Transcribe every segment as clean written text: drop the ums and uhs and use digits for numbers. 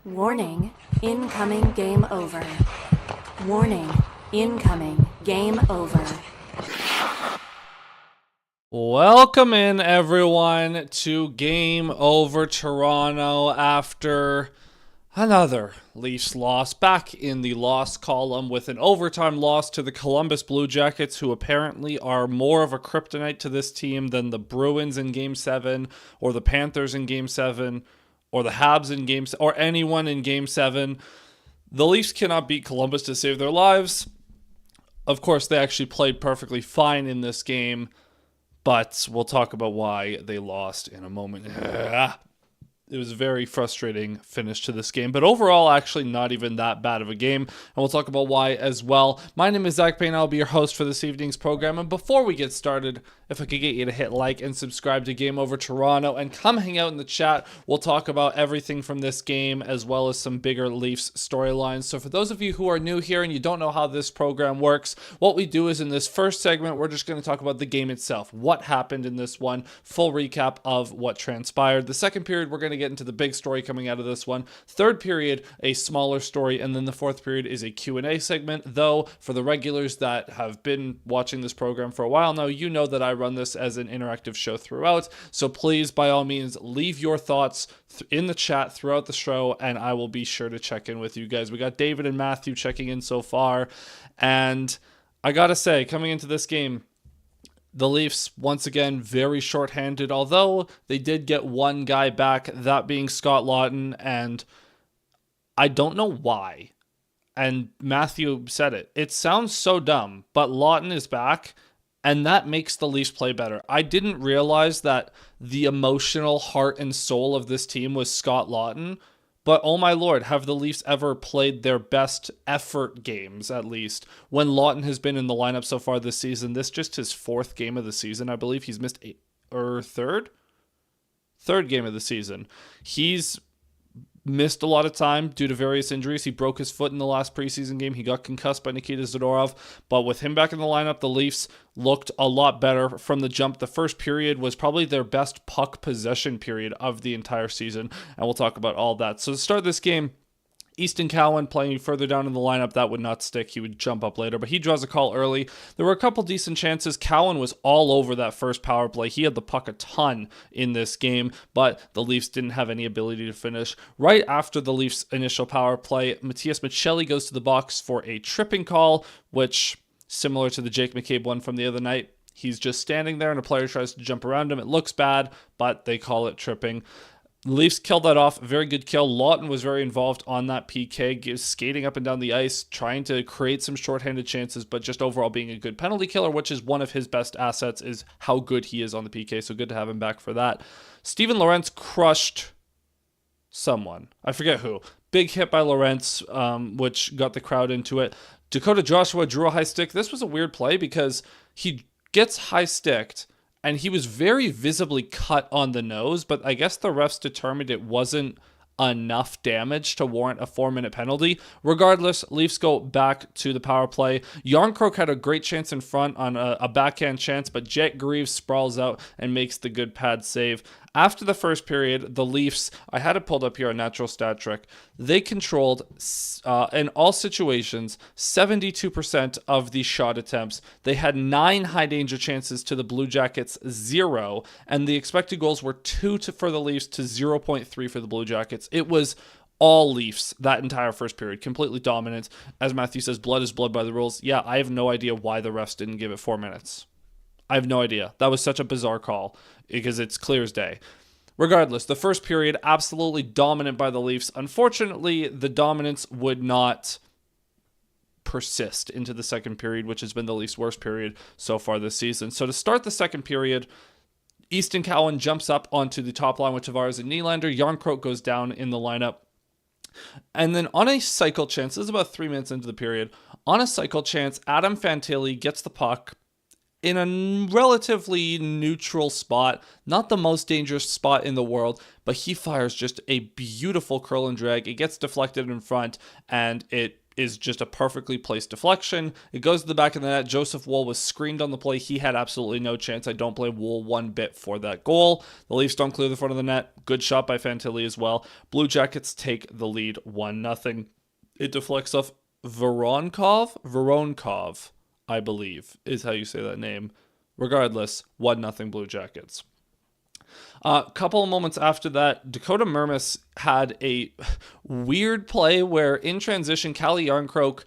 Warning, incoming game over. Warning, incoming game over. Welcome in, everyone, to Game Over Toronto after another Leafs loss, back in the loss column with an overtime loss to the Columbus Blue Jackets, who apparently are more of a kryptonite to this team than the Bruins in Game 7, or the Panthers in Game 7, or the Habs in Game 7, or anyone in Game 7. The Leafs cannot beat Columbus to save their lives. Of course, they actually played perfectly fine in this game, but we'll talk about why they lost in a moment. It was a very frustrating finish to this game, but overall, actually not even that bad of a game, and we'll talk about why as well. My name is Zach Payne. I'll be your host for this evening's program, and before we get started, if I could get you to hit like and subscribe to Game Over Toronto and come hang out in the chat, we'll talk about everything from this game as well as some bigger Leafs storylines. So for those of you who are new here and you don't know how this program works, what we do is in this first segment, we're just going to talk about the game itself, what happened in this one, full recap of what transpired. The second period, we're going to get into the big story coming out of this one. Third period, a smaller story, and then the fourth period is a Q&A segment, though for the regulars that have been watching this program for a while now, you know that I run this as an interactive show throughout, so please, by all means, leave your thoughts in the chat throughout the show, and I will be sure to check in with you guys. We got David and Matthew checking in so far, and I gotta say, coming into this game, the Leafs, once again, very shorthanded, although they did get one guy back, that being Scott Laughton, and I don't know why. And Matthew said it. It sounds so dumb, but Laughton is back, and that makes the Leafs play better. I didn't realize that the emotional heart and soul of this team was Scott Laughton, but oh my lord, have the Leafs ever played their best effort games, at least, when Laughton has been in the lineup so far this season. This just his fourth game of the season, I believe. He's missed third game of the season. He's missed a lot of time due to various injuries. He broke his foot in the last preseason game. He got concussed by Nikita Zadorov. But with him back in the lineup, the Leafs looked a lot better from the jump. The first period was probably their best puck possession period of the entire season. And we'll talk about all that. So to start this game, Easton Cowan playing further down in the lineup, that would not stick. He would jump up later, but he draws a call early. There were a couple decent chances. Cowan was all over that first power play. He had the puck a ton in this game, but the Leafs didn't have any ability to finish. Right after the Leafs' initial power play, Matias Maccelli goes to the box for a tripping call, which, similar to the Jake McCabe one from the other night, he's just standing there and a player tries to jump around him. It looks bad, but they call it tripping. Leafs killed that off. Very good kill. Laughton was very involved on that PK, skating up and down the ice, trying to create some shorthanded chances, but just overall being a good penalty killer, which is one of his best assets, is how good he is on the PK, so good to have him back for that. Steven Lorentz crushed someone. I forget who. Big hit by Lorentz, which got the crowd into it. Dakota Joshua drew a high stick. This was a weird play because he gets high sticked, and he was very visibly cut on the nose, but I guess the refs determined it wasn't enough damage to warrant a 4-minute penalty. Regardless, Leafs go back to the power play. Yarncroke had a great chance in front on a backhand chance, but Jet Greaves sprawls out and makes the good pad save. After the first period, the Leafs, I had it pulled up here on Natural Stat Trick, they controlled, in all situations, 72% of the shot attempts. They had 9 high-danger chances to the Blue Jackets, 0, and the expected goals were 2 for the Leafs to 0.3 for the Blue Jackets. It was all Leafs that entire first period, completely dominant. As Matthew says, blood is blood by the rules. Yeah, I have no idea why the refs didn't give it 4 minutes. I have no idea. That was such a bizarre call because it's clear as day. Regardless, the first period, absolutely dominant by the Leafs. Unfortunately, the dominance would not persist into the second period, which has been the Leafs' worst period so far this season. So to start the second period, Easton Cowan jumps up onto the top line with Tavares and Nylander. Yarncroke goes down in the lineup. And then on a cycle chance, this is about 3 minutes into the period, on a cycle chance, Adam Fantilli gets the puck in a relatively neutral spot, not the most dangerous spot in the world, but he fires just a beautiful curl and drag. It gets deflected in front, and it is just a perfectly placed deflection. It goes to the back of the net. Joseph Woll was screened on the play. He had absolutely no chance. I don't blame Woll one bit for that goal. The Leafs don't clear the front of the net. Good shot by Fantilli as well. Blue Jackets take the lead 1-0. It deflects off Voronkov, I believe, is how you say that name. Regardless, 1-0 Blue Jackets. A couple of moments after that, Dakota Mermis had a weird play where in transition, Calle Yarncroke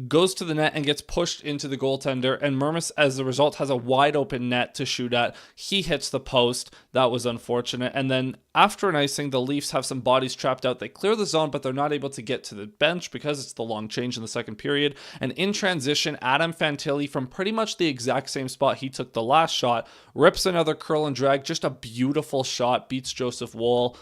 goes to the net and gets pushed into the goaltender, and Mermis, as a result, has a wide open net to shoot at. He hits the post. That was unfortunate. And then after an icing, the Leafs have some bodies trapped out. They clear the zone, but they're not able to get to the bench because it's the long change in the second period. And in transition, Adam Fantilli, from pretty much the exact same spot he took the last shot, rips another curl and drag. Just a beautiful shot, beats Joseph Woll.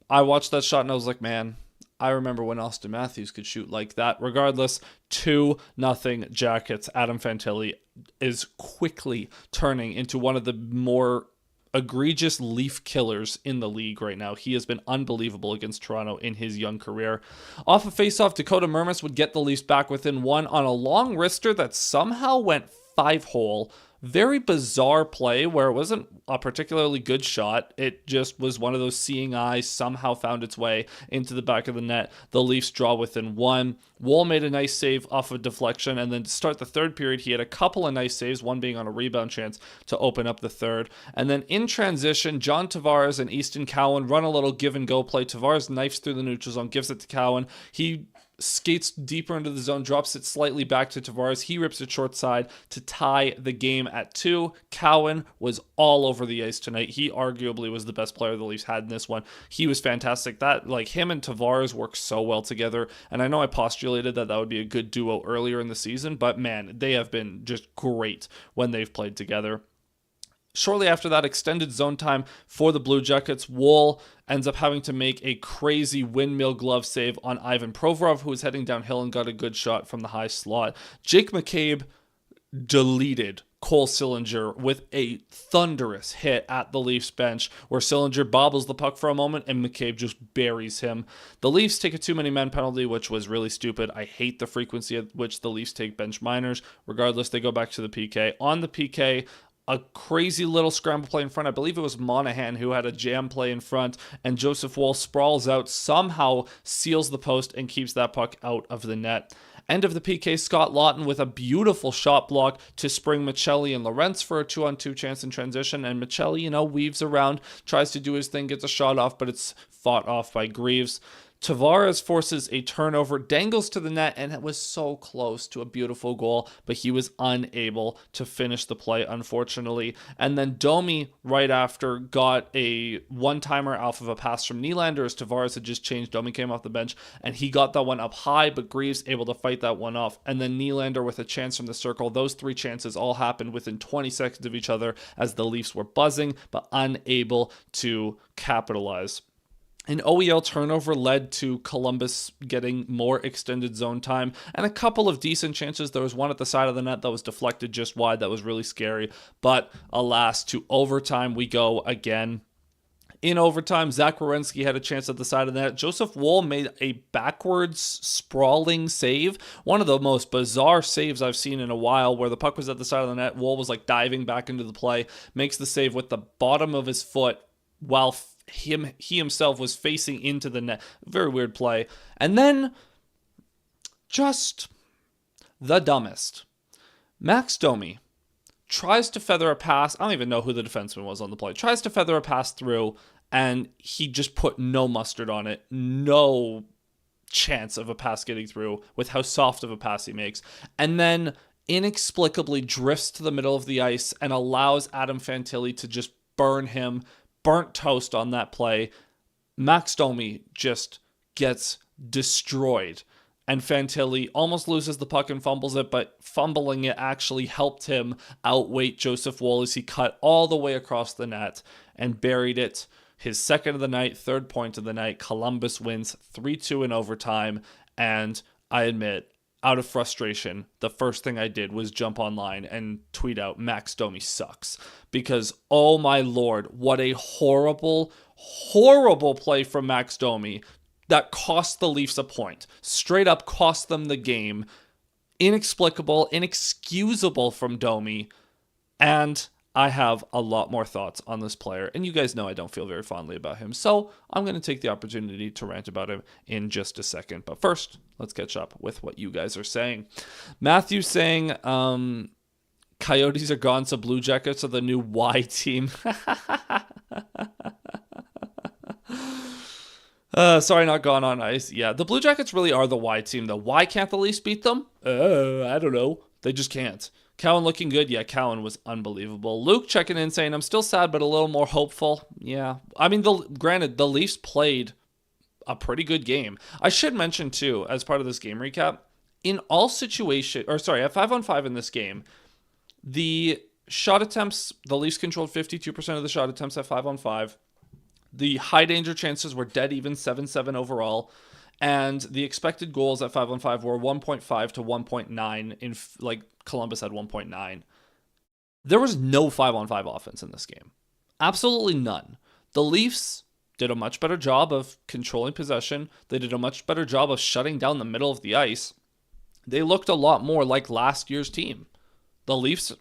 I watched that shot and I was like, man, I remember when Austin Matthews could shoot like that. Regardless, 2-0 Jackets. Adam Fantilli is quickly turning into one of the more egregious Leaf killers in the league right now. He has been unbelievable against Toronto in his young career. Off a faceoff, Dakota Mermis would get the Leafs back within one on a long wrister that somehow went 5-hole. Very bizarre play where it wasn't a particularly good shot. It just was one of those seeing eyes, somehow found its way into the back of the net. The Leafs draw within one. Woll made a nice save off a deflection, and then to start the third period, he had a couple of nice saves, one being on a rebound chance to open up the third. And then in transition, John Tavares and Easton Cowan run a little give and go play. Tavares knifes through the neutral zone, gives it to Cowan. He skates deeper into the zone, drops it slightly back to Tavares. He rips it short side to tie the game at 2. Cowan was all over the ice tonight. He arguably was the best player the Leafs had in this one. He was fantastic. That, like, him and Tavares work so well together. And I know I postulated that would be a good duo earlier in the season, but man, they have been just great when they've played together. Shortly after that, extended zone time for the Blue Jackets. Woll ends up having to make a crazy windmill glove save on Ivan Provorov, who was heading downhill and got a good shot from the high slot. Jake McCabe deleted Cole Sillinger with a thunderous hit at the Leafs bench, where Sillinger bobbles the puck for a moment and McCabe just buries him. The Leafs take a too many men penalty, which was really stupid. I hate the frequency at which the Leafs take bench minors. Regardless, they go back to the PK. On the PK, a crazy little scramble play in front. I believe it was Monahan who had a jam play in front, and Joseph Woll sprawls out, somehow seals the post, and keeps that puck out of the net. End of the PK, Scott Lawton with a beautiful shot block to spring Michelli and Lorentz for a 2-on-2 chance in transition, and Michelli, weaves around, tries to do his thing, gets a shot off, but it's fought off by Greaves. Tavares forces a turnover, dangles to the net, and it was so close to a beautiful goal, but he was unable to finish the play, unfortunately. And then Domi, right after, got a one-timer off of a pass from Nylander as Tavares had just changed. Domi came off the bench, and he got that one up high, but Greaves able to fight that one off. And then Nylander with a chance from the circle. Those three chances all happened within 20 seconds of each other as the Leafs were buzzing, but unable to capitalize. An OEL turnover led to Columbus getting more extended zone time and a couple of decent chances. There was one at the side of the net that was deflected just wide. That was really scary. But alas, to overtime we go again. In overtime, Zach Werenski had a chance at the side of the net. Joseph Woll made a backwards sprawling save. One of the most bizarre saves I've seen in a while, where the puck was at the side of the net. Woll was like diving back into the play, makes the save with the bottom of his foot while he himself was facing into the net. Very weird play. And then, just the dumbest. Max Domi tries to feather a pass. I don't even know who the defenseman was on the play. Tries to feather a pass through, and he just put no mustard on it. No chance of a pass getting through with how soft of a pass he makes. And then inexplicably drifts to the middle of the ice and allows Adam Fantilli to just burn him. Burnt toast on that play. Max Domi just gets destroyed. And Fantilli almost loses the puck and fumbles it, but fumbling it actually helped him outweight Joseph Woll as he cut all the way across the net and buried it. His second of the night, third point of the night. Columbus wins 3-2 in overtime. And I admit, out of frustration, the first thing I did was jump online and tweet out, Max Domi sucks. Because, oh my lord, what a horrible, horrible play from Max Domi. that cost the Leafs a point. Straight up cost them the game. Inexplicable, inexcusable from Domi. And I have a lot more thoughts on this player. And you guys know I don't feel very fondly about him. So I'm going to take the opportunity to rant about him in just a second. But first, let's catch up with what you guys are saying. Matthew saying, Coyotes are gone, so Blue Jackets are the new Y team. Sorry, not gone on ice. Yeah, the Blue Jackets really are the Y team, though. Why can't the Leafs beat them? I don't know. They just can't. Cowan looking good. Yeah, Cowan was unbelievable. Luke checking in saying, I'm still sad, but a little more hopeful. Yeah. I mean, granted, the Leafs played a pretty good game. I should mention, too, as part of this game recap, in all situations, at 5-on-5 in this game, the shot attempts, the Leafs controlled 52% of the shot attempts at 5-on-5. The high danger chances were dead even, 7-7 overall. And the expected goals at 5-on-5 were 1.5 to 1.9. Columbus had 1.9. There was no 5-on-5 offense in this game. Absolutely none. The Leafs did a much better job of controlling possession. They did a much better job of shutting down the middle of the ice. They looked a lot more like last year's team. The Leafs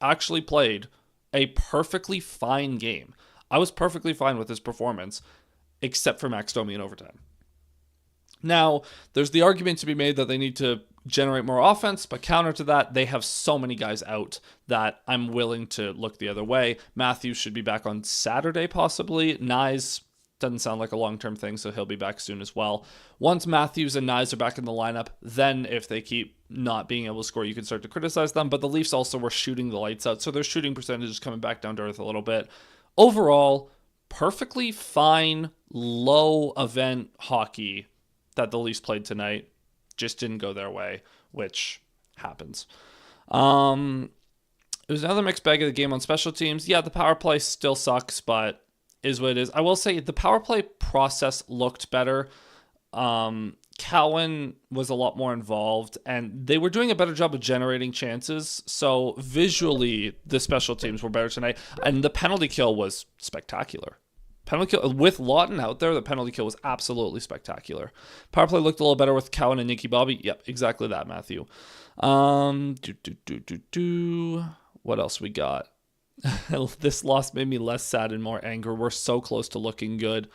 actually played a perfectly fine game. I was perfectly fine with his performance, except for Max Domi in overtime. Now, there's the argument to be made that they need to generate more offense, but counter to that, they have so many guys out that I'm willing to look the other way. Matthews should be back on Saturday, possibly. Nyes doesn't sound like a long-term thing, so he'll be back soon as well. Once Matthews and Nyes are back in the lineup, then if they keep not being able to score, you can start to criticize them, but the Leafs also were shooting the lights out, so their shooting percentage is coming back down to earth a little bit. Overall, perfectly fine, low-event hockey that the Leafs played tonight. Just didn't go their way, which happens. It was another mixed bag of the game on special teams. Yeah, the power play still sucks, but is what it is. I will say the power play process looked better. Cowan was a lot more involved, and they were doing a better job of generating chances. So visually, the special teams were better tonight, and the penalty kill was spectacular. Penalty kill with Lawton out there, the penalty kill was absolutely spectacular. Power play looked a little better with Cowan and Nicky Bobby. Yep, exactly that, Matthew. What else we got? This loss made me less sad and more angry. We're so close to looking good.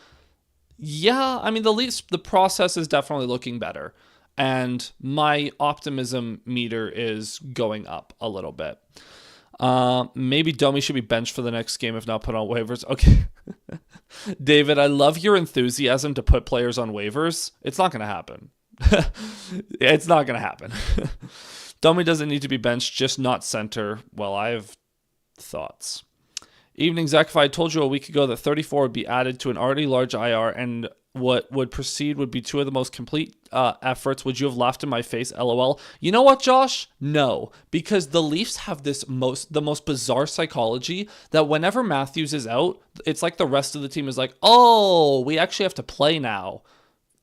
Yeah, I mean, the process is definitely looking better. And my optimism meter is going up a little bit. Maybe Domi should be benched for the next game, if not put on waivers. Okay. David, I love your enthusiasm to put players on waivers. It's not going to happen. It's not going to happen. Domi doesn't need to be benched, just not center. Well, I have thoughts. Evening, Zach. If I told you a week ago that 34 would be added to an already large IR and what would proceed would be two of the most complete efforts, would you have laughed in my face? LOL. You know what, Josh? No, because the Leafs have the most bizarre psychology that whenever Matthews is out, it's like the rest of the team is like, oh, we actually have to play now.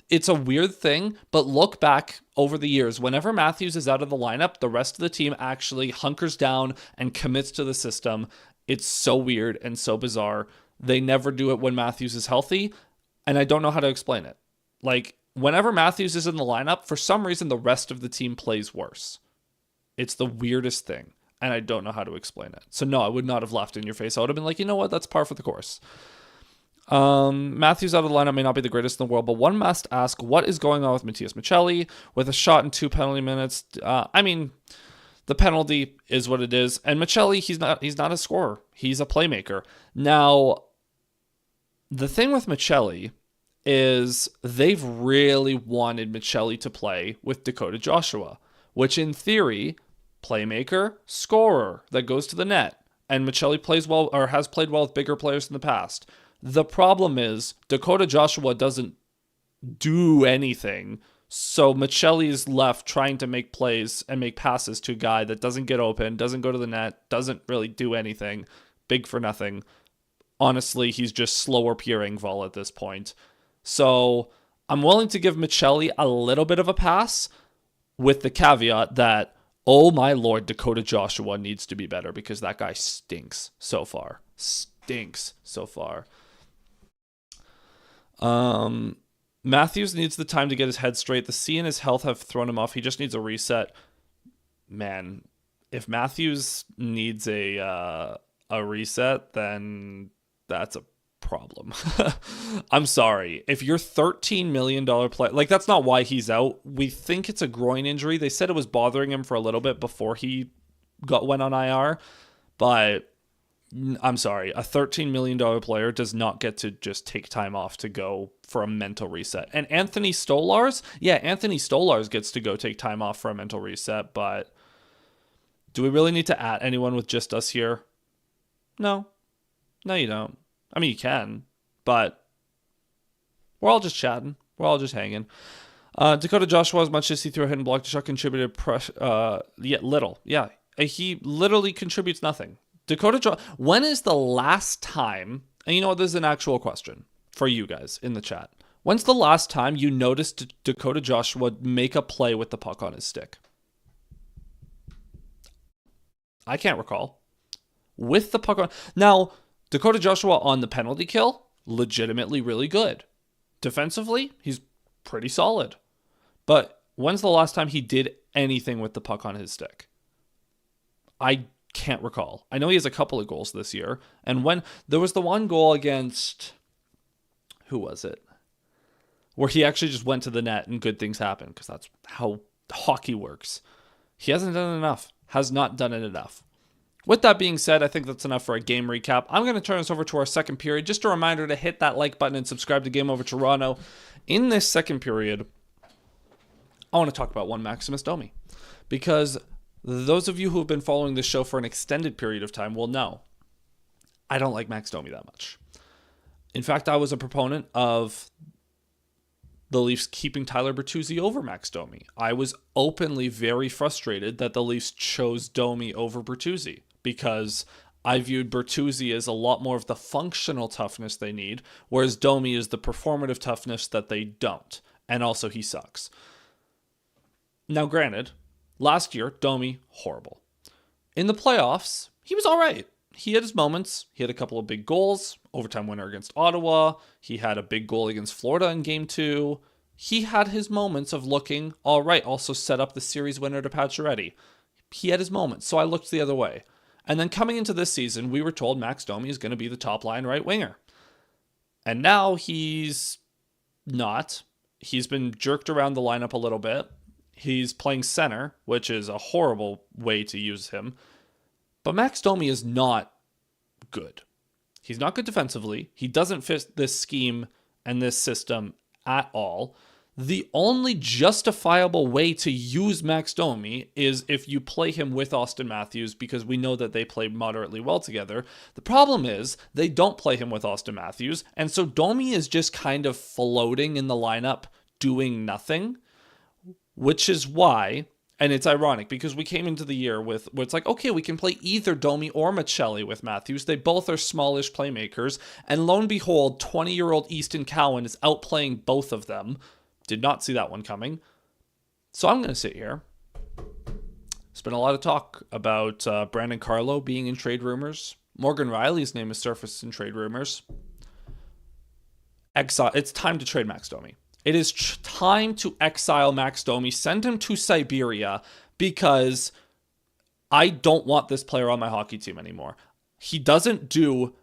It's a weird thing, but look back over the years. Whenever Matthews is out of the lineup, the rest of the team actually hunkers down and commits to the system. It's so weird and so bizarre. They never do it when Matthews is healthy, and I don't know how to explain it. Like, whenever Matthews is in the lineup, for some reason, the rest of the team plays worse. It's the weirdest thing, and I don't know how to explain it. So, no, I would not have laughed in your face. I would have been like, you know what? That's par for the course. Matthews out of the lineup may not be the greatest in the world, but one must ask, what is going on with Matias Maccelli with a shot in 2 penalty minutes? The penalty is what it is. And Maccelli, he's not a scorer. He's a playmaker. Now, the thing with Maccelli is they've really wanted Maccelli to play with Dakota Joshua, which in theory, playmaker, scorer that goes to the net. And Maccelli plays well, or has played well with bigger players in the past. The problem is Dakota Joshua doesn't do anything. So Maccelli is left trying to make plays and make passes to a guy that doesn't get open, doesn't go to the net, doesn't really do anything. Big for nothing. Honestly, he's just slower Pierre Engvall at this point. So I'm willing to give Maccelli a little bit of a pass with the caveat that, oh my lord, Dakota Joshua needs to be better because that guy stinks so far. Matthews needs the time to get his head straight. The C and his health have thrown him off. He just needs a reset. Man, if Matthews needs a reset, then that's a problem. I'm sorry. If you're $13 million player, like, that's not why he's out. We think it's a groin injury. They said it was bothering him for a little bit before he went on IR, but I'm sorry. A $13 million player does not get to just take time off to go for a mental reset. And Anthony Stolarz gets to go take time off for a mental reset, but do we really need to at anyone with just us here? No, you don't. I mean, you can, but we're all just chatting. We're all just hanging. Dakota Joshua, as much as he threw a hidden block to shot, contributed little. Yeah, he literally contributes nothing. When is the last time, and you know what, this is an actual question for you guys in the chat. When's the last time you noticed Dakota Joshua make a play with the puck on his stick? I can't recall. With the puck on. Now, Dakota Joshua on the penalty kill, legitimately really good. Defensively, he's pretty solid. But when's the last time he did anything with the puck on his stick? I can't recall. I know he has a couple of goals this year. And when there was the one goal against, who was it? Where he actually just went to the net and good things happen, because that's how hockey works. He hasn't done it enough. Has not done it enough. With that being said, I think that's enough for a game recap. I'm going to turn us over to our second period. Just a reminder to hit that like button and subscribe to Game Over Toronto. In this second period, I want to talk about one Maximus Domi, because those of you who have been following this show for an extended period of time will know I don't like Max Domi that much. In fact, I was a proponent of the Leafs keeping Tyler Bertuzzi over Max Domi. I was openly very frustrated that the Leafs chose Domi over Bertuzzi, because I viewed Bertuzzi as a lot more of the functional toughness they need, whereas Domi is the performative toughness that they don't. And also, he sucks. Now, granted, last year, Domi, horrible. In the playoffs, he was all right. He had his moments. He had a couple of big goals. Overtime winner against Ottawa. He had a big goal against Florida in Game 2. He had his moments of looking all right. Also set up the series winner to Pacioretty. He had his moments, so I looked the other way. And then coming into this season, we were told Max Domi is going to be the top line right winger. And now he's not. He's been jerked around the lineup a little bit. He's playing center, which is a horrible way to use him. But Max Domi is not good. He's not good defensively. He doesn't fit this scheme and this system at all. The only justifiable way to use Max Domi is if you play him with Austin Matthews, because we know that they play moderately well together. The problem is they don't play him with Austin Matthews, and so Domi is just kind of floating in the lineup doing nothing, which is why, and it's ironic because we came into the year with where it's like, okay, we can play either Domi or Michelli with Matthews. They both are smallish playmakers, and lo and behold, 20-year-old Easton Cowan is outplaying both of them. Did not see that one coming. So I'm going to sit here. There's been a lot of talk about Brandon Carlo being in trade rumors. Morgan Riley's name has surfaced in trade rumors. Exile. It's time to trade Max Domi. It is time to exile Max Domi. Send him to Siberia, because I don't want this player on my hockey team anymore. He doesn't do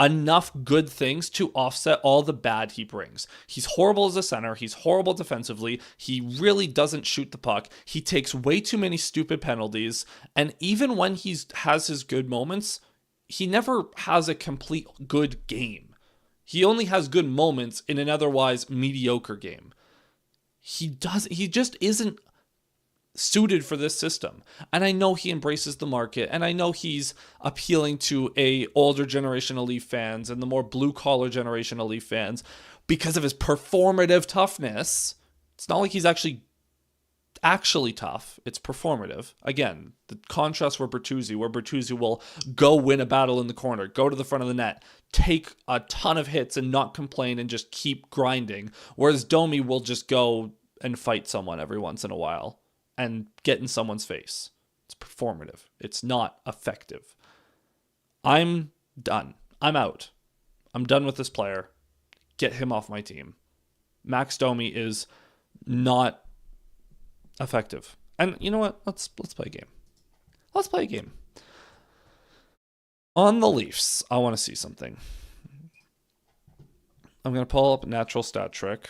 enough good things to offset all the bad he brings. He's horrible as a center. He's horrible defensively. He really doesn't shoot the puck. He takes way too many stupid penalties. And even when he has his good moments, he never has a complete good game. He only has good moments in an otherwise mediocre game. He just isn't suited for this system. And I know he embraces the market, and I know he's appealing to a older generation of Leaf fans and the more blue collar generation of Leaf fans because of his performative toughness. It's not like he's actually tough. It's performative. Again, the contrast where Bertuzzi will go win a battle in the corner, go to the front of the net, take a ton of hits and not complain and just keep grinding. Whereas Domi will just go and fight someone every once in a while and get in someone's face. It's performative. It's not effective. I'm done. I'm out. I'm done with this player. Get him off my team. Max Domi is not effective. And you know what? Let's play a game. Let's play a game. On the Leafs, I want to see something. I'm going to pull up Natural Stat Trick.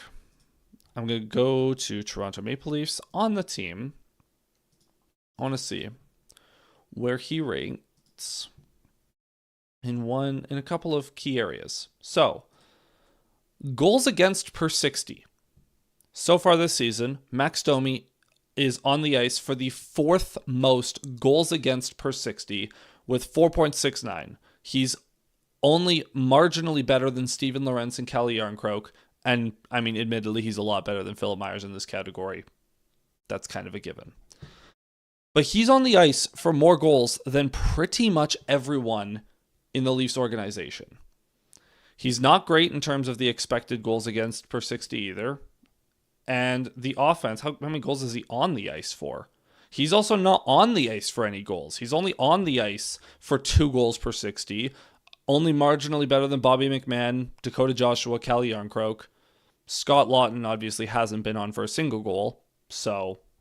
I'm going to go to Toronto Maple Leafs on the team. I want to see where he rates in a couple of key areas. So, goals against per 60. So far this season, Max Domi is on the ice for the fourth most goals against per 60 with 4.69. He's only marginally better than Steven Lorentz and Calle Jarnkrok. And, I mean, admittedly, he's a lot better than Philip Myers in this category. That's kind of a given. But he's on the ice for more goals than pretty much everyone in the Leafs organization. He's not great in terms of the expected goals against per 60 either. And the offense, how many goals is he on the ice for? He's also not on the ice for any goals. He's only on the ice for 2 goals per 60. Only marginally better than Bobby McMahon, Dakota Joshua, Calle Jarnkrok. Scott Laughton obviously hasn't been on for a single goal.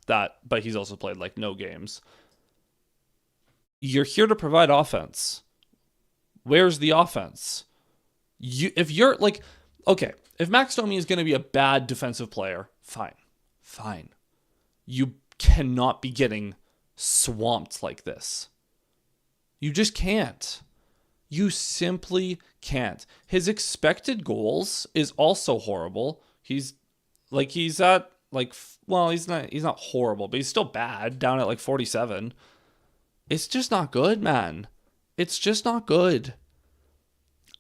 But he's also played like no games. You're here to provide offense. Where's the offense? If Max Domi is going to be a bad defensive player, fine. You cannot be getting swamped like this. You just can't. You simply can't. His expected goals is also horrible. He's not horrible, but he's still bad, down at like 47. It's just not good, man. It's just not good.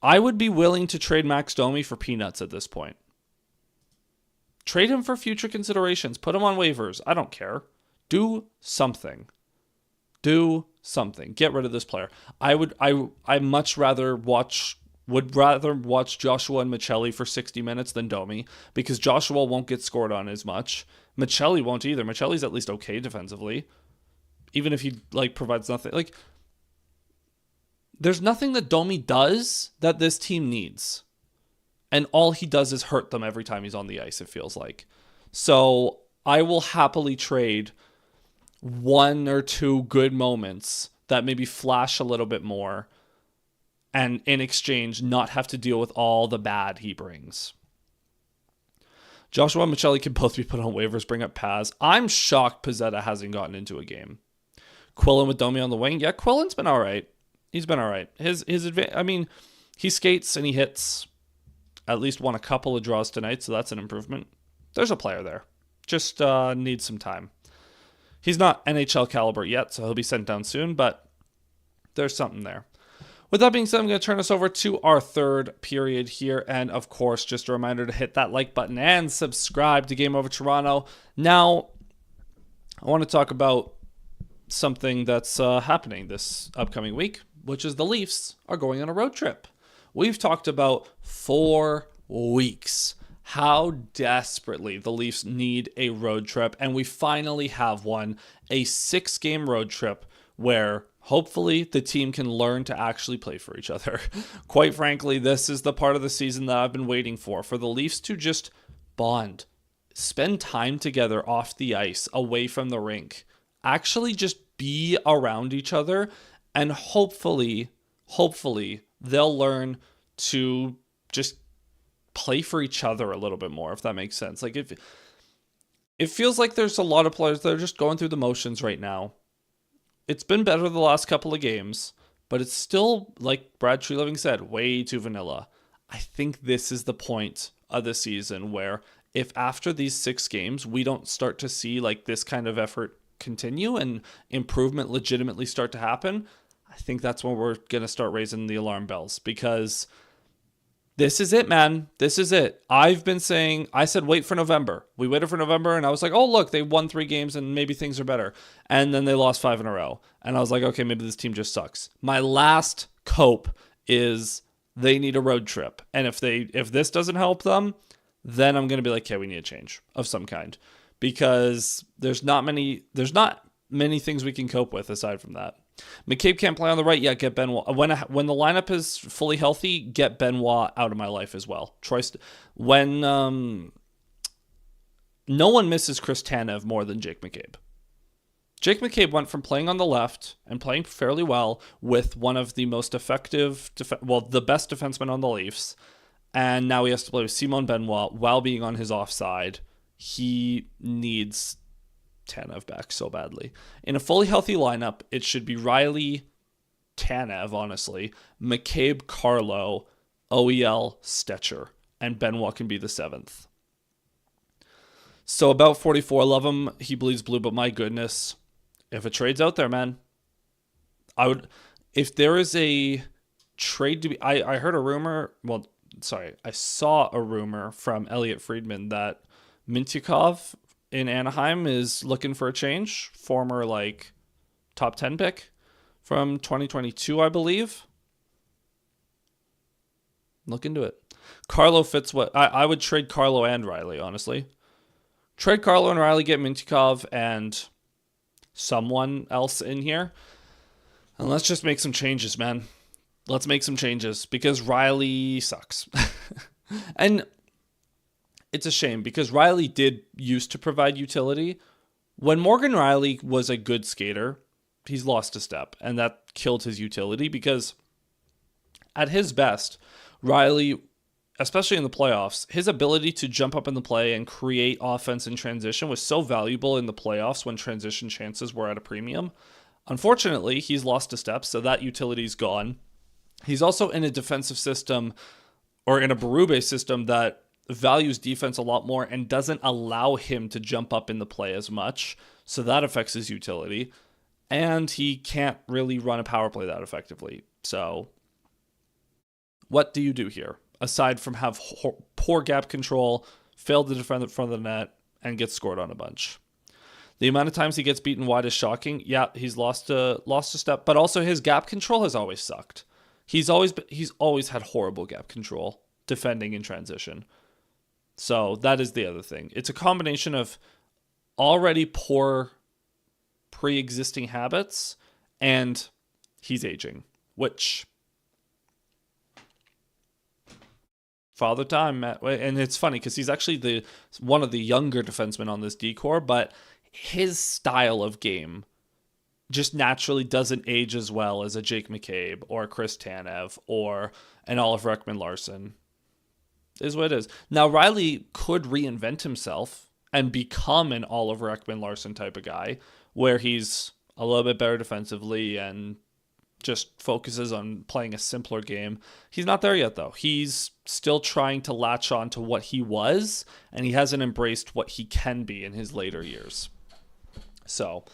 I would be willing to trade Max Domi for peanuts at this point. Trade him for future considerations. Put him on waivers. I don't care. Do something. Get rid of this player. I much rather watch Joshua and Michelli for 60 minutes than Domi, because Joshua won't get scored on as much. Michelli won't either. Michelli's at least okay defensively, even if he provides nothing. There's nothing that Domi does that this team needs, and all he does is hurt them every time he's on the ice, it feels like. So I will happily trade 1 or 2 good moments that maybe flash a little bit more, and in exchange not have to deal with all the bad he brings. Joshua and Michelli can both be put on waivers, bring up Paz. I'm shocked Pizzetta hasn't gotten into a game. Quillen with Domi on the wing. Yeah, Quillen's been all right. He's been all right. He skates and he hits. At least won a couple of draws tonight, so that's an improvement. There's a player there. Just needs some time. He's not NHL caliber yet, so he'll be sent down soon, but there's something there. With that being said, I'm going to turn us over to our third period here. And of course, just a reminder to hit that like button and subscribe to Game Over Toronto. Now, I want to talk about something that's happening this upcoming week, which is the Leafs are going on a road trip. We've talked about 4 weeks how desperately the Leafs need a road trip, and we finally have one, a 6-game road trip where hopefully the team can learn to actually play for each other. Quite frankly, this is the part of the season that I've been waiting for the Leafs to just bond, spend time together off the ice, away from the rink, actually just be around each other, and hopefully they'll learn to just play for each other a little bit more, if that makes sense. If it feels like there's a lot of players that are just going through the motions right now. It's been better the last couple of games, but it's still, like Brad Treliving said, way too vanilla. I think this is the point of the season where if after these 6 games we don't start to see this kind of effort continue and improvement legitimately start to happen, I think that's when we're going to start raising the alarm bells, because this is it, man. This is it. I said wait for November. We waited for November, and I was like, oh, look, they won 3 games, and maybe things are better. And then they lost 5 in a row. And I was like, okay, maybe this team just sucks. My last cope is they need a road trip. And if this doesn't help them, then I'm going to be like, okay, we need a change of some kind. Because there's not many things we can cope with aside from that. McCabe can't play on the right yet. Get Benoit. When the lineup is fully healthy, get Benoit out of my life as well. When no one misses Chris Tanev more than Jake McCabe. Jake McCabe went from playing on the left and playing fairly well with one of the most effective, the best defenseman on the Leafs, and now he has to play with Simon Benoit while being on his offside. He needs Tanev back so badly. In a fully healthy lineup, it should be Riley, Tanev, honestly, McCabe, Carlo, OEL, Stetcher, and Benoit can be the 7th. So about 44, love him. He bleeds blue, but my goodness, if a trade's out there, man, I would. If there is a trade to be, I heard a rumor. Well, sorry, I saw a rumor from Elliot Friedman that Mintyukov in Anaheim is looking for a change. Former top 10 pick from 2022, I believe. Look into it. Carlo fits what I would trade Carlo and Riley, honestly. Trade Carlo and Riley, get Mintyukov and someone else in here. And let's just make some changes, man. Let's make some changes because Riley sucks. And it's a shame because Riley did used to provide utility. When Morgan Riley was a good skater, he's lost a step, and that killed his utility because at his best, Riley, especially in the playoffs, his ability to jump up in the play and create offense in transition was so valuable in the playoffs when transition chances were at a premium. Unfortunately, he's lost a step, so that utility's gone. He's also in a defensive system, or in a Berube system, that values defense a lot more and doesn't allow him to jump up in the play as much, so that affects his utility. And he can't really run a power play that effectively. So what do you do here? Aside from have poor gap control, fail to defend in front of the net, and get scored on a bunch. The amount of times he gets beaten wide is shocking. Yeah, he's lost a step, but also his gap control has always sucked. He's always had horrible gap control defending in transition. So that is the other thing. It's a combination of already poor pre-existing habits and he's aging, which father time, Matt. And it's funny because he's actually one of the younger defensemen on this D-core, but his style of game just naturally doesn't age as well as a Jake McCabe or a Chris Tanev or an Oliver Ekman-Larsson. Is what it is. Now, Riley could reinvent himself and become an Oliver Ekman-Larsson type of guy where he's a little bit better defensively and just focuses on playing a simpler game. He's not there yet, though. He's still trying to latch on to what he was, and he hasn't embraced what he can be in his later years. So,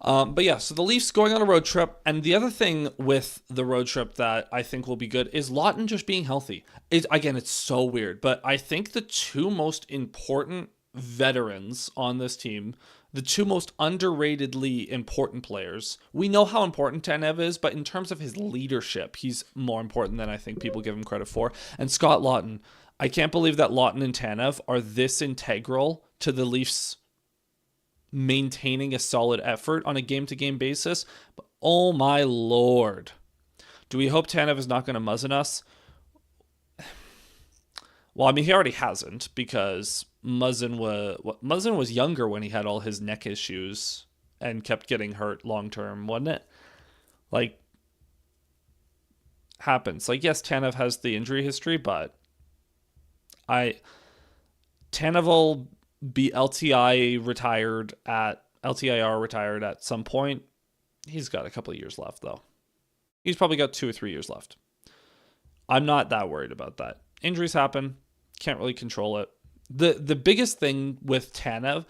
but yeah, so the Leafs going on a road trip, and the other thing with the road trip that I think will be good is Lawton just being healthy. It's so weird, but I think the two most important veterans on this team, the two most underratedly important players, we know how important Tanev is, but in terms of his leadership, he's more important than I think people give him credit for. And Scott Lawton, I can't believe that Lawton and Tanev are this integral to the Leafs maintaining a solid effort on a game-to-game basis. But oh my lord. Do we hope Tanev is not going to muzzin us? Well, I mean, he already hasn't because Muzzin was younger when he had all his neck issues and kept getting hurt long-term, wasn't it? Happens. Yes, Tanev has the injury history, but Tanev will be LTIR retired at some point. He's got a couple of years left, though. He's probably got 2 or 3 years left. I'm not that worried about that. Injuries happen. Can't really control it. The biggest thing with Tanev,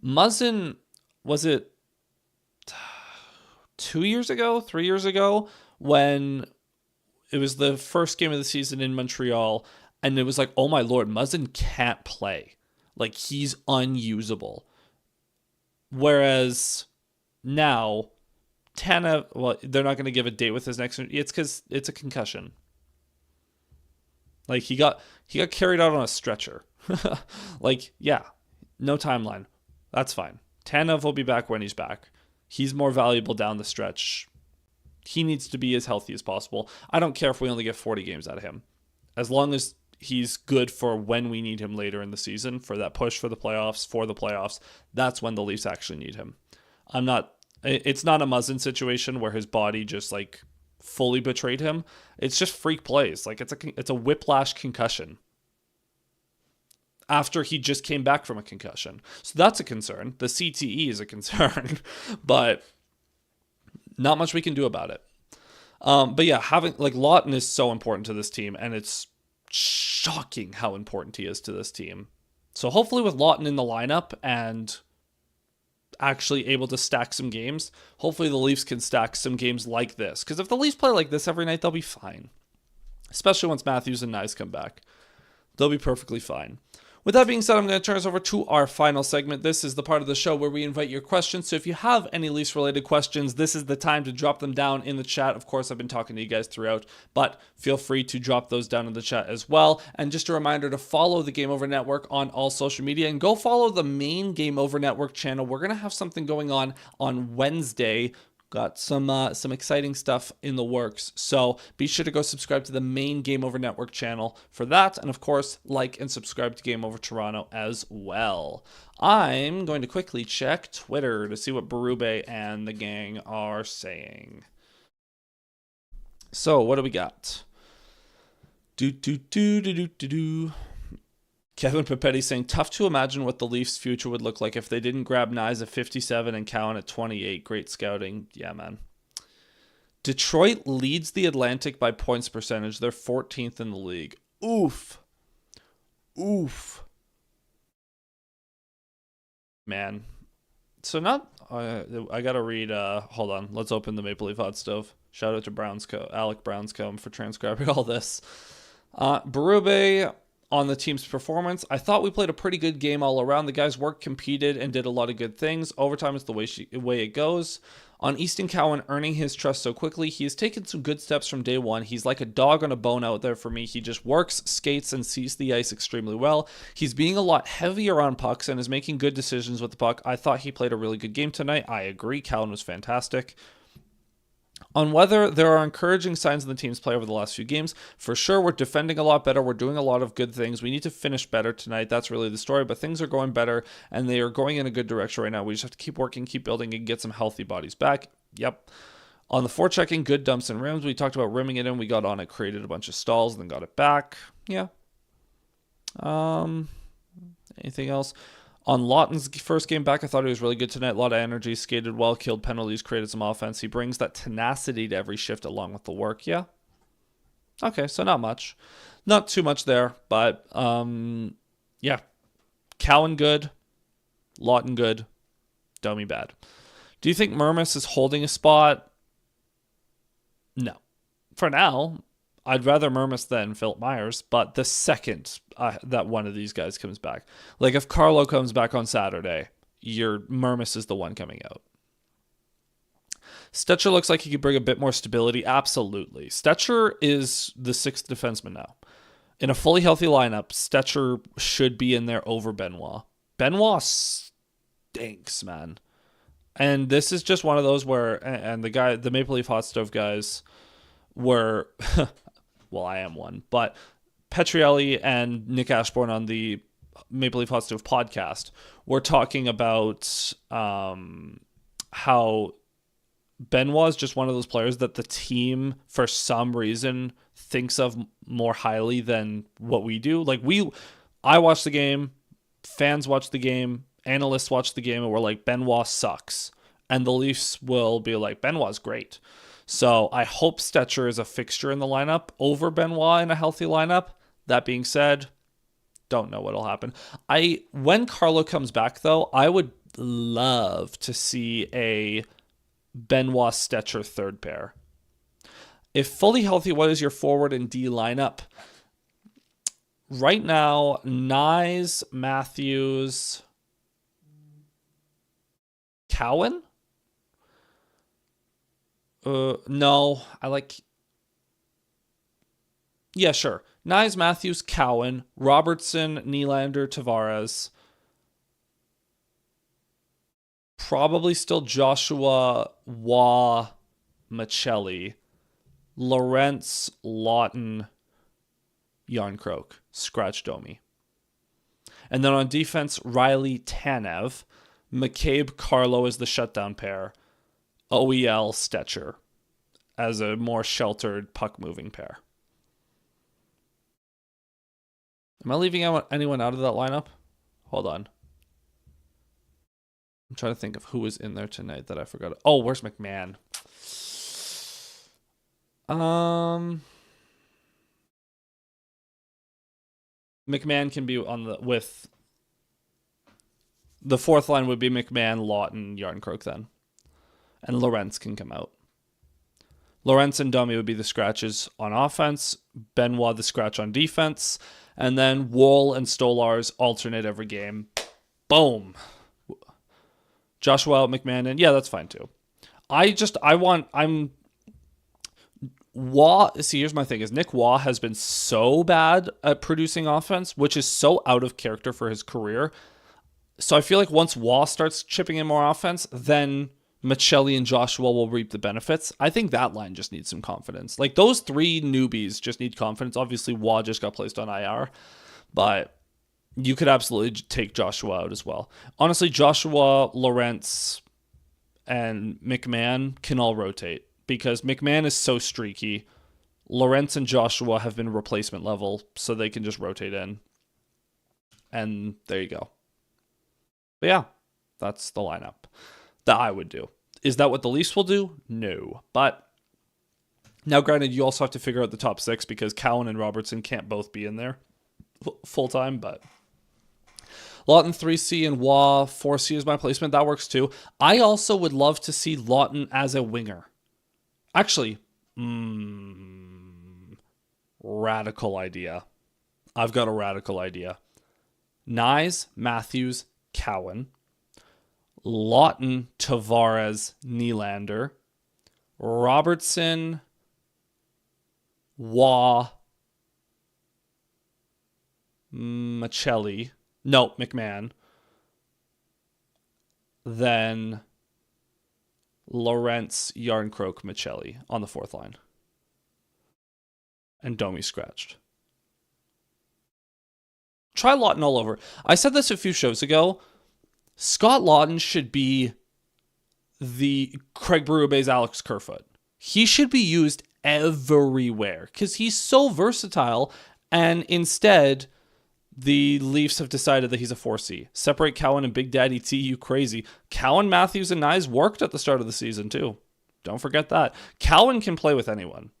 Muzzin, was it 2 years ago, 3 years ago, when it was the first game of the season in Montreal, and it was like, oh my lord, Muzzin can't play. He's unusable. Whereas now, Tanev, well, they're not going to give a date with his next one. It's because it's a concussion. He got carried out on a stretcher. Yeah, no timeline. That's fine. Tanev will be back when he's back. He's more valuable down the stretch. He needs to be as healthy as possible. I don't care if we only get 40 games out of him. As long as he's good for when we need him later in the season, for that push for the playoffs. That's when the Leafs actually need him. It's not a Muzzin situation where his body just like fully betrayed him. It's just freak plays. Like it's a whiplash concussion after he just came back from a concussion. So that's a concern. The CTE is a concern, but not much we can do about it. But yeah, having like Lawton is so important to this team, and it's shocking how important he is to this team. So hopefully with Lawton in the lineup and actually able to stack some games, hopefully the Leafs can stack some games like this. Because if the Leafs play like this every night, they'll be fine. Especially once Matthews and Nyes come back. They'll be perfectly fine. With that being said, I'm going to turn us over to our final segment. This is the part of the show where we invite your questions. So if you have any Leafs-related questions, this is the time to drop them down in the chat. Of course, I've been talking to you guys throughout, but feel free to drop those down in the chat as well. And just a reminder to follow the Game Over Network on all social media and go follow the main Game Over Network channel. We're going to have something going on Wednesday. Got some exciting stuff in the works. So be sure to go subscribe to the main Game Over Network channel for that. And of course, like and subscribe to Game Over Toronto as well. I'm going to quickly check Twitter to see what Berube and the gang are saying. So what do we got? Kevin Papetti saying, tough to imagine what the Leafs' future would look like if they didn't grab Nyes at 57 and Cowan at 28. Great scouting. Yeah, man. Detroit leads the Atlantic by points percentage. They're 14th in the league. Oof. Man. So not... I got to read... hold on. Let's open the Maple Leaf Hot Stove. Shout out to Alec Brownscombe for transcribing all this. Berube... on the team's performance, I thought we played a pretty good game all around. The guys worked, competed, and did a lot of good things. Overtime is the way it goes. On Easton Cowan earning his trust so quickly, he has taken some good steps from day one. He's like a dog on a bone out there for me. He just works, skates, and sees the ice extremely well. He's being a lot heavier on pucks and is making good decisions with the puck. I thought he played a really good game tonight. I agree. Cowan was fantastic. On whether there are encouraging signs in the team's play over the last few games, for sure we're defending a lot better. We're doing a lot of good things. We need to finish better tonight. That's really the story, but things are going better, and they are going in a good direction right now. We just have to keep working, keep building, and get some healthy bodies back. Yep. On the forechecking, good dumps and rims. We talked about rimming it in. We got on it, created a bunch of stalls, and then got it back. Yeah. Anything else? On Lawton's first game back, I thought he was really good tonight. A lot of energy, skated well, killed penalties, created some offense. He brings that tenacity to every shift along with the work. Yeah. Okay, so not much. Not too much there, but yeah. Cowan good, Lawton good, Domi bad. Do you think Mermis is holding a spot? No. For now, I'd rather Mermis than Philip Myers, but the second that one of these guys comes back, like if Carlo comes back on Saturday, your Mermis is the one coming out. Stetcher looks like he could bring a bit more stability. Absolutely. Stetcher is the sixth defenseman now. In a fully healthy lineup, Stetcher should be in there over Benoit. Benoit stinks, man. And this is just one of those where, and the Maple Leaf Hot Stove guys were... well, I am one, but Petrielli and Nick Ashbourne on the Maple Leaf Hot Stove podcast were talking about how Benoit is just one of those players that the team, for some reason, thinks of more highly than what we do. Like I watch the game, fans watch the game, analysts watch the game, and we're like, Benoit sucks. And the Leafs will be like, Benoit's great. So I hope Stetcher is a fixture in the lineup over Benoit in a healthy lineup. That being said, don't know what'll happen. When Carlo comes back, though, I would love to see a Benoit Stetcher third pair. If fully healthy, what is your forward and D lineup? Right now, Nyes, Matthews, Cowan? No, I like... Yeah, sure. Nyes, Matthews, Cowan, Robertson, Nylander, Tavares. Probably still Joshua, Waugh, Machelli, Lorentz, Lawton, Yarncroke, scratch Domi. And then on defense, Riley Tanev, McCabe Carlo as the shutdown pair, OEL Stetcher as a more sheltered puck-moving pair. Am I leaving anyone out of that lineup? Hold on. I'm trying to think of who was in there tonight that I forgot. Oh, where's McMahon? McMahon can be with the fourth line would be McMahon, Lawton, Yarncroke then. And Lorentz can come out. Lorentz and Domi would be the scratches on offense, Benoit the scratch on defense, and then Woll and Stolars alternate every game. Boom. Joshua out, McMahon in. Yeah, that's fine too. Here's my thing, is Nick Waugh has been so bad at producing offense, which is so out of character for his career. So I feel like once Waugh starts chipping in more offense, then Michelli and Joshua will reap the benefits. I think that line just needs some confidence. Like, those three newbies just need confidence. Obviously, Waugh just got placed on IR, but you could absolutely take Joshua out as well. Honestly, Joshua, Lorentz, and McMahon can all rotate because McMahon is so streaky. Lorentz and Joshua have been replacement level, so they can just rotate in. And there you go. But yeah, that's the lineup that I would do. Is that what the Leafs will do? No. But now, granted, you also have to figure out the top six because Cowan and Robertson can't both be in there full-time, but Lawton 3C and Waugh 4C is my placement. That works too. I also would love to see Lawton as a winger. Actually, radical idea. I've got a radical idea. Nyes, Matthews, Cowan, Lawton, Tavares, Nylander, Robertson, Waugh, McMahon, then Lorentz, Yarncroke, Michelli on the fourth line. And Domi scratched. Try Lawton all over. I said this a few shows ago. Scott Lawton should be the Craig Berube's Alex Kerfoot. He should be used everywhere because he's so versatile, and instead the Leafs have decided that he's a 4C. Separate Cowan and Big Daddy T, you crazy. Cowan, Matthews, and Nyes worked at the start of the season too. Don't forget that. Cowan can play with anyone.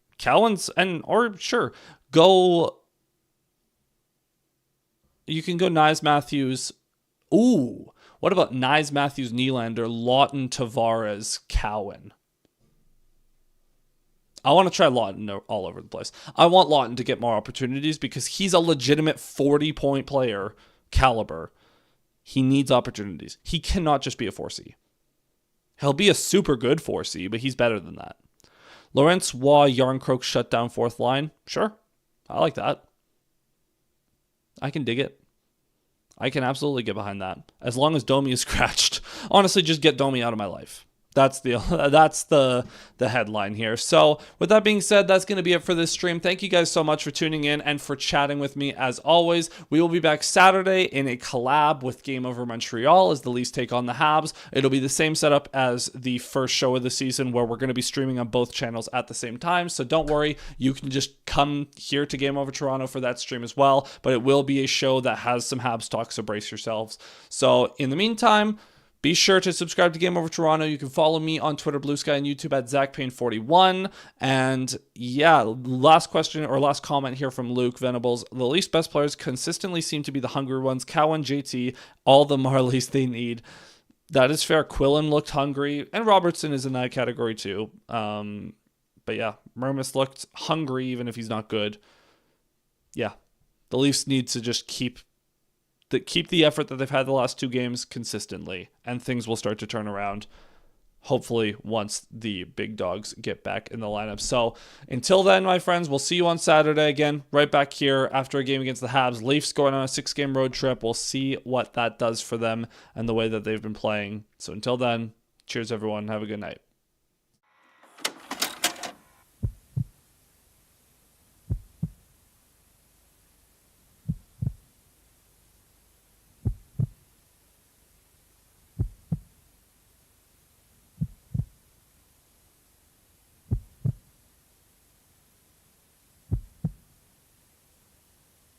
You can go Nyes, Matthews. Ooh, what about Nyes, Matthews, Nylander, Lawton, Tavares, Cowan? I want to try Lawton all over the place. I want Lawton to get more opportunities because he's a legitimate 40-point player caliber. He needs opportunities. He cannot just be a 4C. He'll be a super good 4C, but he's better than that. Lorentz, Waugh, Yarncroke shut down fourth line. Sure. I like that. I can dig it. I can absolutely get behind that. As long as Domi is scratched. Honestly, just get Domi out of my life. That's the headline here. So with that being said, that's going to be it for this stream. Thank you guys so much for tuning in and for chatting with me as always. We will be back Saturday in a collab with Game Over Montreal as the Leafs take on the Habs. It'll be the same setup as the first show of the season where we're going to be streaming on both channels at the same time. So don't worry, you can just come here to Game Over Toronto for that stream as well. But it will be a show that has some Habs talk, so brace yourselves. So in the meantime, be sure to subscribe to Game Over Toronto. You can follow me on Twitter, Bluesky, and YouTube at Zach Payne 41. And yeah, last comment here from Luke Venables. The Leafs' best players consistently seem to be the hungry ones. Cowan, JT, all the Marlies they need. That is fair. Quillen looked hungry, and Robertson is in that category too. But yeah, Mermis looked hungry even if he's not good. Yeah, the Leafs need to just keep the effort that they've had the last two games consistently, and things will start to turn around, hopefully, once the big dogs get back in the lineup. So until then, my friends, we'll see you on Saturday again, right back here after a game against the Habs. Leafs going on a 6-game road trip. We'll see what that does for them and the way that they've been playing. So until then, cheers, everyone. Have a good night.